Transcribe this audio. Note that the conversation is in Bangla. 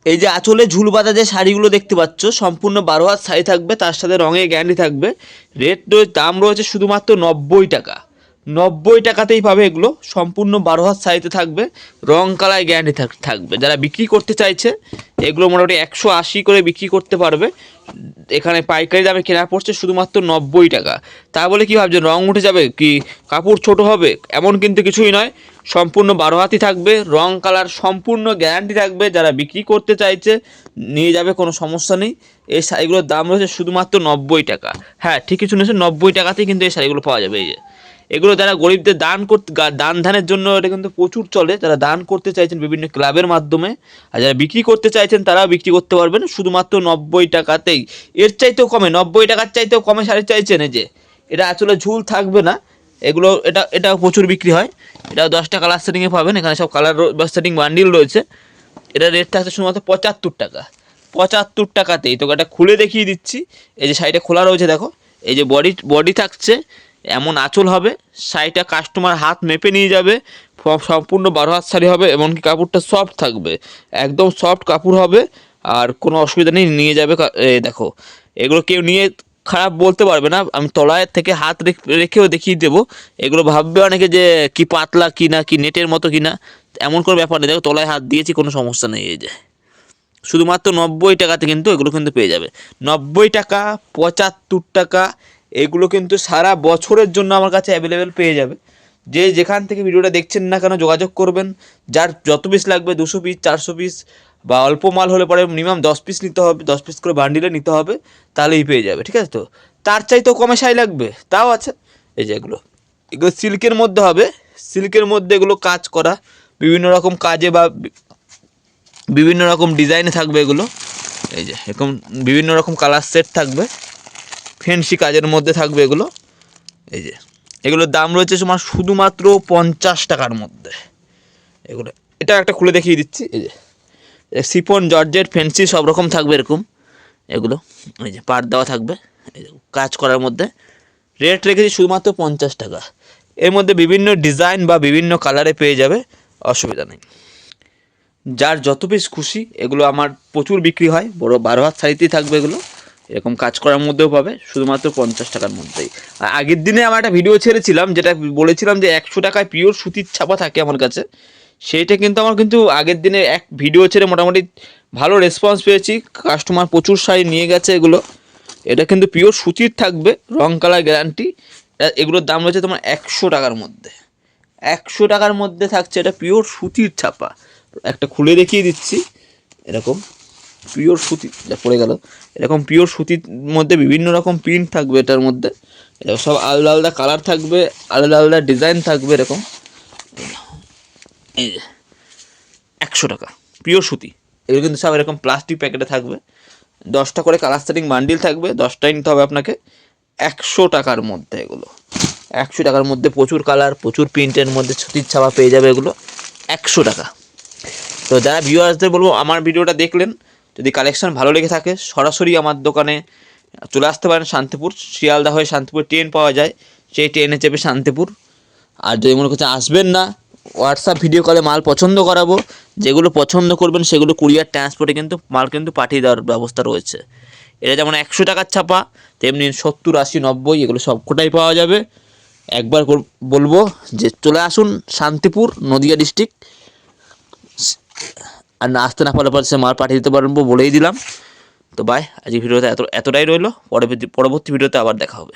এই যে আঁচলে ঝুল বাঁধা যে শাড়িগুলো দেখতে পাচ্ছ সম্পূর্ণ 12 হাত শাড়ি থাকবে, তার সাথে রঙের গ্যারান্টি থাকবে। দাম রয়েছে শুধুমাত্র 90 টাকা। 90 টাকাতেই পাবে এগুলো, সম্পূর্ণ 12 হাত শাড়িতে থাকবে, রং কালার গ্যারান্টি থাকবে। যারা বিক্রি করতে চাইছে এগুলো মোটামুটি 180 করে বিক্রি করতে পারবে। এখানে পাইকারি দামে কেনা পড়ছে শুধুমাত্র 90 টাকা। তা বলে কী ভাবছেন রং উঠে যাবে কি কাপড় ছোট হবে, এমন কিন্তু কিছুই নয়। সম্পূর্ণ 12 হাতই থাকবে, রং কালার সম্পূর্ণ গ্যারান্টি থাকবে। যারা বিক্রি করতে চাইছে নিয়ে যাবে, কোনো সমস্যা নেই। এই শাড়িগুলোর দাম রয়েছে শুধুমাত্র 90 টাকা। হ্যাঁ ঠিকই শুনেছেন, 90 টাকাতেই কিন্তু এই শাড়িগুলো পাওয়া যাবে। এই যে এগুলো যারা গরিবদের দান ধ্যানের জন্য এটা কিন্তু প্রচুর চলে। যারা দান করতে চাইছেন বিভিন্ন ক্লাবের মাধ্যমে, আর যারা বিক্রি করতে চাইছেন তারাও বিক্রি করতে পারবেন শুধুমাত্র 90 টাকাতেই। এর চাইতেও কমে, 90 টাকার চাইতেও কমে শাড়ি চাইছেন। এই যে এটা আসলে ঝুল থাকবে না এগুলো, এটাও প্রচুর বিক্রি হয়। এটাও 10টা কালার সেটিংয়ে পাবেন, এখানে সব কালার সেটিং বান্ডিল রয়েছে। এটা রেট থাকছে শুধুমাত্র 75 টাকা। 75 টাকাতেই। তো এটা খুলে দেখিয়ে দিচ্ছি। এই যে শাড়িটা খোলা রয়েছে দেখো, এই যে বডি থাকছে, এমন আঁচল হবে, শাড়িটা কাস্টমার হাত মেপে নিয়ে যাবে। সম্পূর্ণ 12 হাত শাড়ি হবে, এমনকি কাপড়টা সফট থাকবে, একদম সফট কাপড় হবে, আর কোনো অসুবিধা নেই, নিয়ে যাবে। দেখো এগুলো কেউ নিয়ে খারাপ বলতে পারবে না। আমি তলায় থেকে হাত রেখেও দেখিয়ে দেবো। এগুলো ভাববে অনেকে যে কি পাতলা কি না, কি নেটের মতো কি না, এমন কোনো ব্যাপার নেই। দেখো তলায় হাত দিয়েছি, কোনো সমস্যা নেই। এই যে শুধুমাত্র 90 টাকাতে কিন্তু এগুলো কিন্তু পেয়ে যাবে। 90 টাকা, 75 টাকা, এগুলো কিন্তু সারা বছরের জন্য আমার কাছে অ্যাভেলেবেল পেয়ে যাবে। যে যেখান থেকে ভিডিওটা দেখছেন না কেন যোগাযোগ করবেন। যার যত পিস লাগবে, 200 পিস, 400 পিস, বা অল্প মাল হলে পরে মিনিমাম 10 পিস নিতে হবে, 10 পিস করে বান্ডিলে নিতে হবে, তাহলেই পেয়ে যাবে। ঠিক আছে? তো তার চাইতেও কমে শাড়ি লাগবে তাও আছে। এই যে এগুলো সিল্কের মধ্যে হবে, সিল্কের মধ্যে এগুলো কাজ করা, বিভিন্ন রকম কাজে বা বিভিন্ন রকম ডিজাইনে থাকবে এগুলো। এই যে এরকম বিভিন্ন রকম কালার সেট থাকবে, ফ্যান্সি কাজের মধ্যে থাকবে এগুলো। এই যে এগুলোর দাম রয়েছে তোমার শুধুমাত্র 50 টাকার মধ্যে এগুলো। এটা একটা খুলে দেখিয়ে দিচ্ছি। এই যে সিফন, জর্জেট, ফ্যান্সি সব রকম থাকবে এরকম এগুলো। এই যে পাট দেওয়া থাকবে, এই যে কাজ করার মধ্যে। রেট রেখেছি শুধুমাত্র 50 টাকা। এর মধ্যে বিভিন্ন ডিজাইন বা বিভিন্ন কালারে পেয়ে যাবে, অসুবিধা নেই। যার যত পিস খুশি, এগুলো আমার প্রচুর বিক্রি হয়, বড় 12 হাত শাড়িতেই থাকবে এগুলো। এরকম কাজ করার মধ্যেও পাবে শুধুমাত্র 50 টাকার মধ্যেই। আর আগের দিনে আমার একটা ভিডিও ছেড়েছিলাম, যেটা বলেছিলাম যে 100 টাকায় পিওর সুতির ছাপা থাকে আমার কাছে। সেইটা কিন্তু আমার আগের দিনে এক ভিডিও ছেড়ে মোটামুটি ভালো রেসপন্স পেয়েছি, কাস্টমার প্রচুর শাড়ি নিয়ে গেছে এগুলো। এটা কিন্তু পিওর সুতির থাকবে, রং কালার গ্যারান্টি। এগুলোর দাম রয়েছে তোমার 100 টাকার মধ্যে। 100 টাকার মধ্যে থাকছে এটা পিওর সুতির ছাপা। একটা খুলে দেখিয়ে দিচ্ছি। এরকম পিওর সুতি, যা পড়ে গেল, এরকম পিওর সুতির মধ্যে বিভিন্ন রকম প্রিন্ট থাকবে এটার মধ্যে। সব আলাদা আলাদা কালার থাকবে, আলাদা আলাদা ডিজাইন থাকবে এরকম। এই যে 100 টাকা পিওর সুতি। এগুলো কিন্তু সব এরকম প্লাস্টিক প্যাকেটে থাকবে। 10টা করে কালার সেটিং বান্ডিল থাকবে, 10টাই নিতে হবে আপনাকে। 100 টাকার মধ্যে এগুলো, 100 টাকার মধ্যে প্রচুর কালার, প্রচুর প্রিন্টের মধ্যে সুতির ছাপা পেয়ে যাবে এগুলো, 100 টাকা। তো যারা ভিউয়ার্সদের বলবো, আমার ভিডিওটা দেখলেন, যদি কালেকশন ভালো লেগে থাকে সরাসরি আমার দোকানে চলে আসতে পারেন। শান্তিপুর, শিয়ালদা হয়ে শান্তিপুর ট্রেন পাওয়া যায়, সেই ট্রেনে চেপে শান্তিপুর। আর যদি মনে করছে আসবেন না, হোয়াটসঅ্যাপ ভিডিও কলে মাল পছন্দ করাবো, যেগুলো পছন্দ করবেন সেগুলো কুরিয়ার ট্রান্সপোর্টে কিন্তু মাল কিন্তু পাঠিয়ে দেওয়ার ব্যবস্থা রয়েছে। এটা যেমন 100 টাকার ছাপা, তেমনি 70, 80, 90 এগুলো সবকটাই পাওয়া যাবে। একবার বলবো যে চলে আসুন শান্তিপুর, নদিয়া ডিস্ট্রিক্ট। আর না আসতে না পারলে পরে সে মাল পাঠিয়ে দিতে পারবো, বলেই দিলাম। তো বাই, আজকে ভিডিওতে এতটাই রইলো। পরবর্তী ভিডিওতে আবার দেখা হবে।